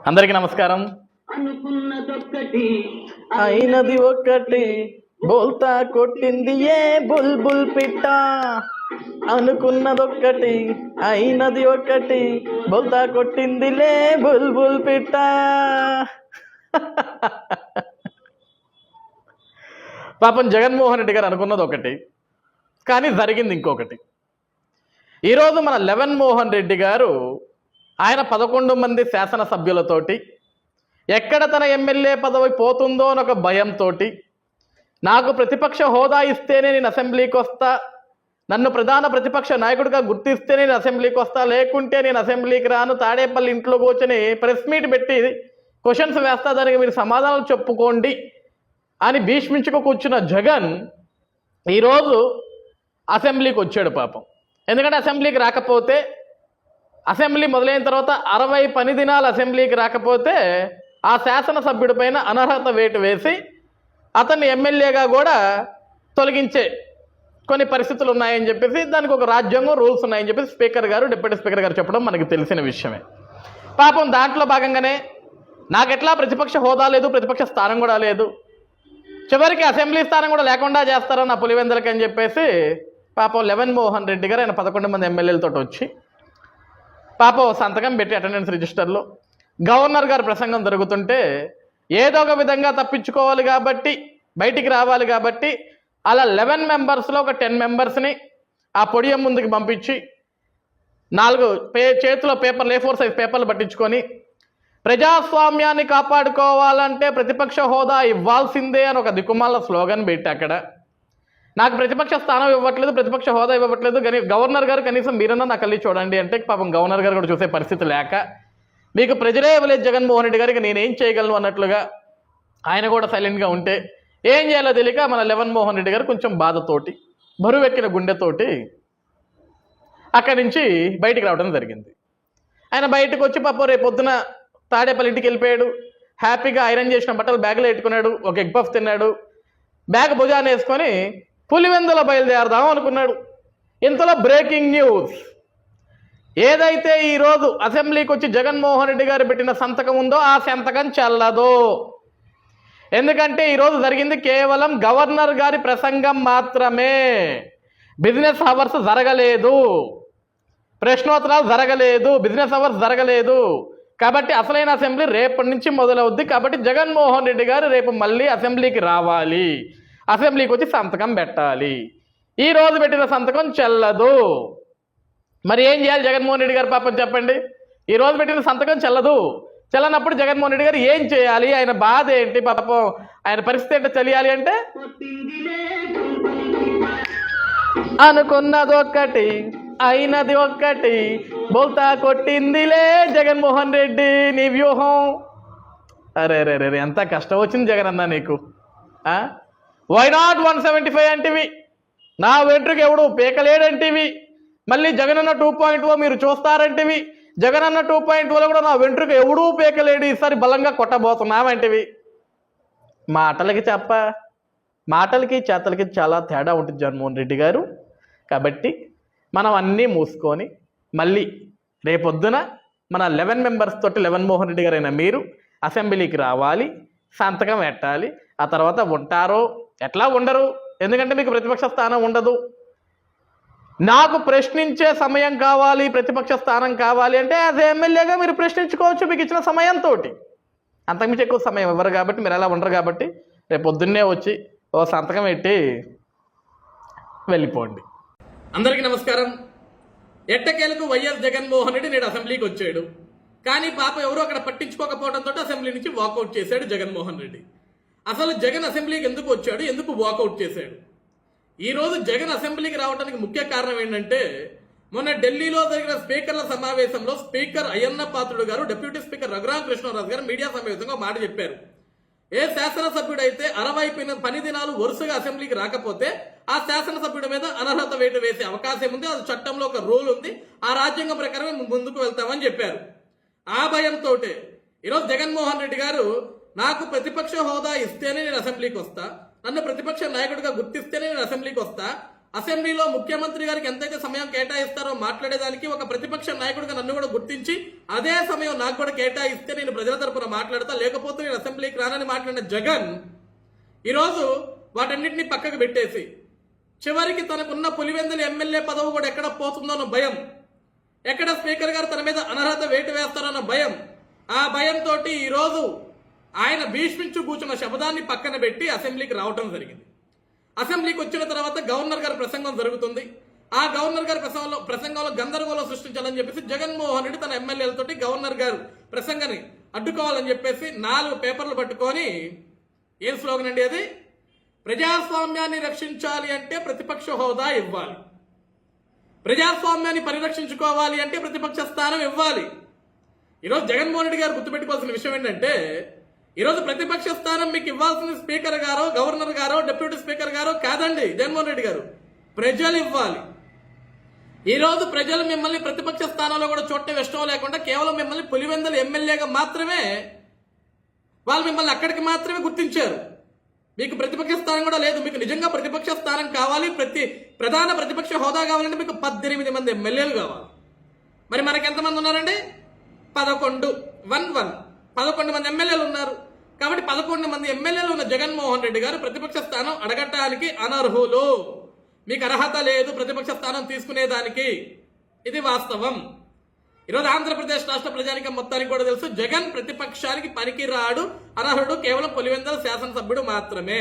అందరికీ నమస్కారం. అనుకున్నదొక్కటి అయినది ఒక్కటి బోల్తా కొట్టింది ఏ బుల్బుల్ పిట్ట. అనుకున్నదొక్కటి అయినది ఒక్కటి బోల్తా కొట్టిందిలే బుల్బుల్ పిట్ట. పాపం జగన్మోహన్ రెడ్డి గారు అనుకున్నది ఒకటి, కానీ జరిగింది ఇంకొకటి. ఈరోజు మన లెవెన్ మోహన్ రెడ్డి గారు ఆయన 11 మంది శాసనసభ్యులతోటి ఎక్కడ తన ఎమ్మెల్యే పదవి పోతుందో అని ఒక భయంతో, నాకు ప్రతిపక్ష హోదా ఇస్తేనే నేను అసెంబ్లీకి వస్తా, నన్ను ప్రధాన ప్రతిపక్ష నాయకుడిగా గుర్తిస్తేనే నేను అసెంబ్లీకి వస్తా, లేకుంటే నేను అసెంబ్లీకి రాను, తాడేపల్లి ఇంట్లో కూర్చొని ప్రెస్ మీట్ పెట్టి క్వశ్చన్స్ వేస్తా, దానికి మీరు సమాధానాలు చెప్పుకోండి అని భీష్మించుకు కూర్చున్న జగన్ ఈరోజు అసెంబ్లీకి వచ్చాడు పాపం. ఎందుకంటే అసెంబ్లీకి రాకపోతే, అసెంబ్లీ మొదలైన తర్వాత 60 పని దినాలు అసెంబ్లీకి రాకపోతే ఆ శాసనసభ్యుడి పైన అనర్హత వేటు వేసి అతన్ని ఎమ్మెల్యేగా కూడా తొలగించే కొన్ని పరిస్థితులు ఉన్నాయని చెప్పేసి, దానికి ఒక రాజ్యాంగం రూల్స్ ఉన్నాయని చెప్పేసి స్పీకర్ గారు, డిప్యూటీ స్పీకర్ గారు చెప్పడం మనకు తెలిసిన విషయమే. పాపం దాంట్లో భాగంగానే నాకెట్లా ప్రతిపక్ష హోదా లేదు, ప్రతిపక్ష స్థానం కూడా లేదు, చివరికి అసెంబ్లీ స్థానం కూడా లేకుండా చేస్తారన్న పులివెందులకి అని చెప్పేసి పాపం లెవెన్ మోహన్ రెడ్డి గారు ఆయన 11 మంది ఎమ్మెల్యేలతో వచ్చి పాపం సంతకం పెట్టి అటెండెన్స్ రిజిస్టర్లో గవర్నర్ గారు ప్రసంగం జరుగుతుంటే ఏదో ఒక విధంగా తప్పించుకోవాలి కాబట్టి, బయటికి రావాలి కాబట్టి అలా 11 మెంబర్స్లో ఒక 10 మెంబర్స్ని ఆ పొడియం ముందుకు పంపించి 4 చేతిలో పేపర్లు, A4 సైజ్ పేపర్లు పట్టించుకొని ప్రజాస్వామ్యాన్ని కాపాడుకోవాలంటే ప్రతిపక్ష హోదా ఇవ్వాల్సిందే అని ఒక దిక్కుమాల స్లోగన్ పెట్టి అక్కడ నాకు ప్రతిపక్ష స్థానం ఇవ్వట్లేదు, ప్రతిపక్ష హోదా ఇవ్వట్లేదు, కానీ గవర్నర్ గారు కనీసం మీరన్నా నాకు వెళ్ళి చూడండి అంటే పాపం గవర్నర్ గారు కూడా చూసే పరిస్థితి లేక, మీకు ప్రజలే ఇవ్వలేదు జగన్మోహన్ రెడ్డి గారికి నేనేం చేయగలను అన్నట్లుగా ఆయన కూడా సైలెంట్గా ఉంటే ఏం చేయాలో తెలియక మన లెవెన్ మోహన్ రెడ్డి గారు కొంచెం బాధతోటి, బరువెక్కిన గుండెతోటి అక్కడి నుంచి బయటికి రావడం జరిగింది. ఆయన బయటకు వచ్చి పాపం రేపు పొద్దున తాడేపల్లి ఇంటికి వెళ్ళిపోయాడు. హ్యాపీగా ఐరన్ చేసిన బట్టలు బ్యాగ్లో పెట్టుకున్నాడు, ఒక ఎగ్ పఫ్ తిన్నాడు, బ్యాగ్ భుజాన్ని వేసుకొని పులివెందుల బయలుదేరదాం అనుకున్నాడు. ఇంతలో బ్రేకింగ్ న్యూస్, ఏదైతే ఈరోజు అసెంబ్లీకి వచ్చి జగన్మోహన్ రెడ్డి గారు పెట్టిన సంతకం ఉందో ఆ సంతకం చెల్లదు. ఎందుకంటే ఈరోజు జరిగింది కేవలం గవర్నర్ గారి ప్రసంగం మాత్రమే, బిజినెస్ అవర్స్ జరగలేదు, ప్రశ్నోత్తరాలు జరగలేదు, బిజినెస్ అవర్స్ జరగలేదు. కాబట్టి అసలైన అసెంబ్లీ రేపటి నుంచి మొదలవుద్ది. కాబట్టి జగన్మోహన్ రెడ్డి గారు రేపు మళ్ళీ అసెంబ్లీకి రావాలి, అసెంబ్లీకి వచ్చి సంతకం పెట్టాలి. ఈ రోజు పెట్టిన సంతకం చెల్లదు. మరి ఏం చేయాలి జగన్మోహన్ రెడ్డి గారు పాపం చెప్పండి. ఈ రోజు పెట్టిన సంతకం చెల్లదు. చెల్లనప్పుడు జగన్మోహన్ రెడ్డి గారు ఏం చేయాలి, ఆయన బాధ ఏంటి, పాపం ఆయన పరిస్థితి ఏంటో తెలియాలి అంటే అనుకున్నదొక్కటి అయినది ఒక్కటి బోల్తా కొట్టిందిలే జగన్మోహన్ రెడ్డి నీ వ్యూహం. అరే రే రే ఎంత కష్టం వచ్చింది జగన్ అన్న నీకు. వై నాట్ 175 అంటివి, నా వెంట్రుకు ఎవడు పీకలేడంటివి, మళ్ళీ జగనన్న 2.0 మీరు చూస్తారంటివి, జగనన్న 2.0లో కూడా నా వెంట్రుకు ఎవడూ పీకలేడు, ఈసారి బలంగా కొట్టబోతున్నామంటివి. మాటలకి చేతలకి చాలా తేడా ఉంటుంది జగన్మోహన్ రెడ్డి గారు. కాబట్టి మనం అన్నీ మూసుకొని మళ్ళీ రేపొద్దున మన 11 మెంబర్స్ తోటి లెవెన్ మోహన్ రెడ్డి గారైనా మీరు అసెంబ్లీకి రావాలి, సంతకం పెట్టాలి. ఆ తర్వాత ఉంటారో ఎట్లా ఉండరు, ఎందుకంటే మీకు ప్రతిపక్ష స్థానం ఉండదు. నాకు ప్రశ్నించే సమయం కావాలి, ప్రతిపక్ష స్థానం కావాలి అంటే యాజ్ ఎమ్మెల్యేగా మీరు ప్రశ్నించుకోవచ్చు మీకు ఇచ్చిన సమయంతో. అంతకుమించి ఎక్కువ సమయం ఇవ్వరు కాబట్టి, మీరు ఎలా ఉండరు కాబట్టి రేపు పొద్దున్నే వచ్చి ఓ సంతకం పెట్టి వెళ్ళిపోండి. అందరికీ నమస్కారం. ఎట్టకేలకు వైఎస్ జగన్మోహన్ రెడ్డి నేడు అసెంబ్లీకి వచ్చాడు. కానీ పాప ఎవరు అక్కడ పట్టించుకోకపోవడంతో అసెంబ్లీ నుంచి వాకౌట్ చేశాడు జగన్మోహన్ రెడ్డి. అసలు జగన్ అసెంబ్లీకి ఎందుకు వచ్చాడు, ఎందుకు వాకౌట్ చేశాడు? ఈరోజు జగన్ అసెంబ్లీకి రావడానికి ముఖ్య కారణం ఏంటంటే, మొన్న ఢిల్లీలో జరిగిన స్పీకర్ల సమావేశంలో స్పీకర్ అయ్యన్న పాత్రుడు గారు, డిప్యూటీ స్పీకర్ రఘురామకృష్ణరాజు గారు మీడియా సమావేశంగా మాట చెప్పారు. ఏ శాసనసభ్యుడైతే 60 పని దినాలు వరుసగా అసెంబ్లీకి రాకపోతే ఆ శాసనసభ్యుడి మీద అనర్హత వేటు వేసే అవకాశం ఉంది, అది చట్టంలో ఒక రూల్ ఉంది, ఆ రాజ్యాంగం ప్రకారం ముందుకు వెళ్తామని చెప్పారు. ఆ భయంతో ఈరోజు జగన్మోహన్ రెడ్డి గారు నాకు ప్రతిపక్ష హోదా ఇస్తేనే నేను అసెంబ్లీకి వస్తా, నన్ను ప్రతిపక్ష నాయకుడిగా గుర్తిస్తేనే నేను అసెంబ్లీకి వస్తా, అసెంబ్లీలో ముఖ్యమంత్రి గారికి ఎంతైతే సమయం కేటాయిస్తారో మాట్లాడేదానికి ఒక ప్రతిపక్ష నాయకుడిగా నన్ను కూడా గుర్తించి అదే సమయం నాకు కూడా కేటాయిస్తే నేను ప్రజల తరపున మాట్లాడతా, లేకపోతే నేను అసెంబ్లీకి రానని మాట్లాడిన జగన్ ఈరోజు వాటన్నిటిని పక్కకు పెట్టేసి చివరికి తనకున్న పులివెందుల ఎమ్మెల్యే పదవి కూడా ఎక్కడ పోతుందో అన్న భయం, ఎక్కడ స్పీకర్ గారు తన మీద అనర్హత వేటు వేస్తారన్న భయం, ఆ భయంతో ఈరోజు ఆయన భీష్మించు కూర్చున్న శబ్దాన్ని పక్కన పెట్టి అసెంబ్లీకి రావటం జరిగింది. అసెంబ్లీకి వచ్చిన తర్వాత గవర్నర్ గారి ప్రసంగం జరుగుతుంది. ఆ గవర్నర్ గారి ప్రసంగంలో గందరగోళం సృష్టించాలని చెప్పేసి జగన్మోహన్ రెడ్డి తన ఎమ్మెల్యేలతోటి గవర్నర్ గారు ప్రసంగాన్ని అడ్డుకోవాలని చెప్పేసి 4 పేపర్లు పట్టుకొని ఏం స్లోగన్ అండి అది, ప్రజాస్వామ్యాన్ని రక్షించాలి అంటే ప్రతిపక్ష హోదా ఇవ్వాలి, ప్రజాస్వామ్యాన్ని పరిరక్షించుకోవాలి అంటే ప్రతిపక్ష స్థానం ఇవ్వాలి. ఈరోజు జగన్మోహన్ రెడ్డి గారు గుర్తుపెట్టుకోవాల్సిన విషయం ఏంటంటే, ఈరోజు ప్రతిపక్ష స్థానం మీకు ఇవ్వాల్సిన స్పీకర్ గారో గవర్నర్ గారో డిప్యూటీ స్పీకర్ గారో కాదండి జగన్మోహన్ రెడ్డి గారు, ప్రజలు ఇవ్వాలి. ఈరోజు ప్రజలు మిమ్మల్ని ప్రతిపక్ష స్థానంలో కూడా చూడటం ఇష్టం లేకుండా కేవలం మిమ్మల్ని పులివెందుల ఎమ్మెల్యేగా మాత్రమే వాళ్ళు మిమ్మల్ని అక్కడికి మాత్రమే గుర్తించారు. మీకు ప్రతిపక్ష స్థానం కూడా లేదు. మీకు నిజంగా ప్రతిపక్ష స్థానం కావాలి, ప్రధాన ప్రతిపక్ష హోదా కావాలంటే మీకు 18 మంది ఎమ్మెల్యేలు కావాలి. మరి మనకి ఎంతమంది ఉన్నారండి? 11 మంది ఎమ్మెల్యేలు ఉన్నారు. కాబట్టి 11 మంది ఎమ్మెల్యేలు ఉన్న జగన్మోహన్ రెడ్డి గారు ప్రతిపక్ష స్థానం అడగటానికి అనర్హులు. మీకు అర్హత లేదు ప్రతిపక్ష స్థానం తీసుకునేదానికి. ఇది వాస్తవం. ఈరోజు ఆంధ్రప్రదేశ్ రాష్ట్ర ప్రజానికం మొత్తానికి కూడా తెలుసు, జగన్ ప్రతిపక్షానికి పనికిరాడు, అనర్హుడు, కేవలం పులివెందుల శాసనసభ్యుడు మాత్రమే.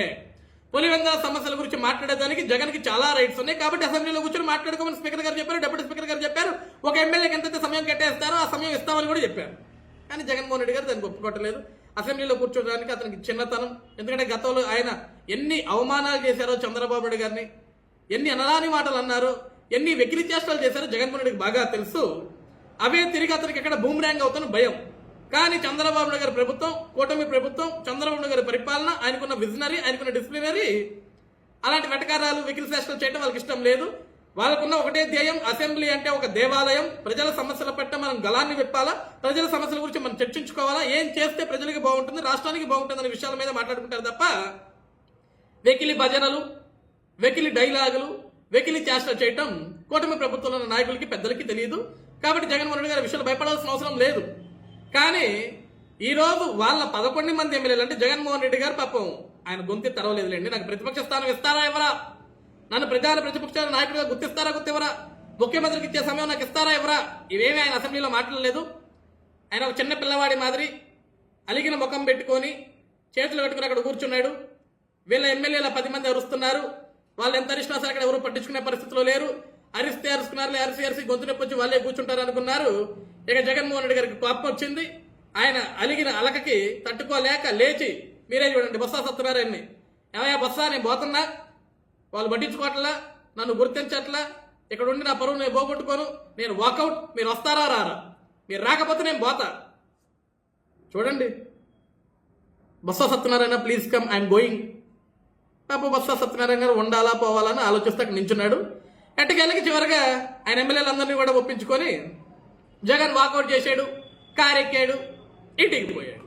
పులివెందుల సమస్యల గురించి మాట్లాడేదానికి జగన్ కి చాలా రైట్స్ ఉన్నాయి. కాబట్టి అసెంబ్లీలో కూర్చొని మాట్లాడుకోమని స్పీకర్ గారు చెప్పారు, డిప్యూటీ స్పీకర్ గారు చెప్పారు. ఒక ఎమ్మెల్యేకి ఎంతైతే సమయం కేటాయిస్తారో ఆ సమయం ఇస్తామని కూడా చెప్పారు. కానీ జగన్మోహన్ రెడ్డి గారు దానికి ఒప్పుకోవట్లేదు. అసెంబ్లీలో కూర్చోడానికి అతనికి చిన్నతనం. ఎందుకంటే గతంలో ఆయన ఎన్ని అవమానాలు చేశారో చంద్రబాబు నాయుడు గారిని, ఎన్ని అనరాని మాటలు అన్నారో, ఎన్ని వెకిలి చేష్టలు చేశారో జగన్మోహన్ రెడ్డికి బాగా తెలుసు. అవే తిరిగి అతనికి ఎక్కడ బూమ్రాంగ్ అవుతున్న భయం. కానీ చంద్రబాబు నాయుడు గారి ప్రభుత్వం, కూటమి ప్రభుత్వం, చంద్రబాబు నాయుడు గారి పరిపాలన, ఆయనకున్న విజనరీ, ఆయనకున్న డిసిప్లినరీ, అలాంటి వెటకారాలు వెకిలి చేష్టలు చేయడం వాళ్ళకి ఇష్టం లేదు. వాళ్ళకున్న ఒకటే ధ్యేయం, అసెంబ్లీ అంటే ఒక దేవాలయం. ప్రజల సమస్యల పట్ల మనం గలాన్ని విప్పాలా, ప్రజల సమస్యల గురించి మనం చర్చించుకోవాలా, ఏం చేస్తే ప్రజలకి బాగుంటుంది, రాష్ట్రానికి బాగుంటుంది అనే విషయాల మీద మాట్లాడుకుంటారు తప్ప వెకిలి భజనలు, వెకిలి డైలాగులు, వెకిలి చేష్ట చేయటం కూటమి ప్రభుత్వంలో ఉన్న నాయకులకి పెద్దలకి తెలియదు. కాబట్టి జగన్మోహన్ రెడ్డి గారి విషయాలు భయపడాల్సిన అవసరం లేదు. కానీ ఈరోజు వాళ్ళ 11 మంది ఎమ్మెల్యేలు అంటే జగన్మోహన్ రెడ్డి గారు పాపం ఆయన గొంతు తెరవలేదులేండి. నాకు ప్రతిపక్ష స్థానం ఇస్తారా ఎవరా, నన్ను ప్రధాన ప్రతిపక్ష నాయకుడిగా గుర్తిస్తారా గుర్తివరా, ముఖ్యమంత్రికి ఇచ్చే సమయం నాకు ఇస్తారా ఎవరా, ఇవేమీ ఆయన అసెంబ్లీలో మాట్లాడలేదు. ఆయన ఒక చిన్న పిల్లవాడి మాదిరి అలిగిన ముఖం పెట్టుకొని చేతులు కట్టుకుని అక్కడ కూర్చున్నాడు. వీళ్ళ ఎమ్మెల్యేల 10 మంది అరుస్తున్నారు. వాళ్ళు ఎంత అరిచినా సరే అక్కడ ఎవరు పట్టించుకునే పరిస్థితిలో లేరు. అరిస్తే అరుస్తున్నారు, అరిసి గొంతు నొప్పి వచ్చి వాళ్ళే కూర్చుంటారు అనుకున్నారు. ఇక జగన్మోహన్ రెడ్డి గారికి కోపం వచ్చింది. ఆయన అలిగిన అలకకి తట్టుకోలేక లేచి, మీరే చూడండి బొత్స సత్యనారాయణని, ఏమయ్యా బొత్స నేను పోతున్నా, వాళ్ళు పట్టించుకోవట్లా, నన్ను గుర్తించట్లా, ఇక్కడ ఉండి నా పరువు నేను పోగొట్టుకోను, నేను వాకౌట్, మీరు వస్తారా రారా, మీరు రాకపోతే నేను పోతా. చూడండి Botsa Satyanarayana please come I'm going. పాప బొత్స సత్యనారాయణ గారు ఉండాలా పోవాలని ఆలోచిస్తే అక్కడ నించున్నాడు. ఎట్టకెళ్ళకి చివరిగా ఆయన ఎమ్మెల్యేలందరినీ కూడా ఒప్పించుకొని జగన్ వాకౌట్ చేశాడు, కారెక్కాడు, ఇంటికి పోయాడు.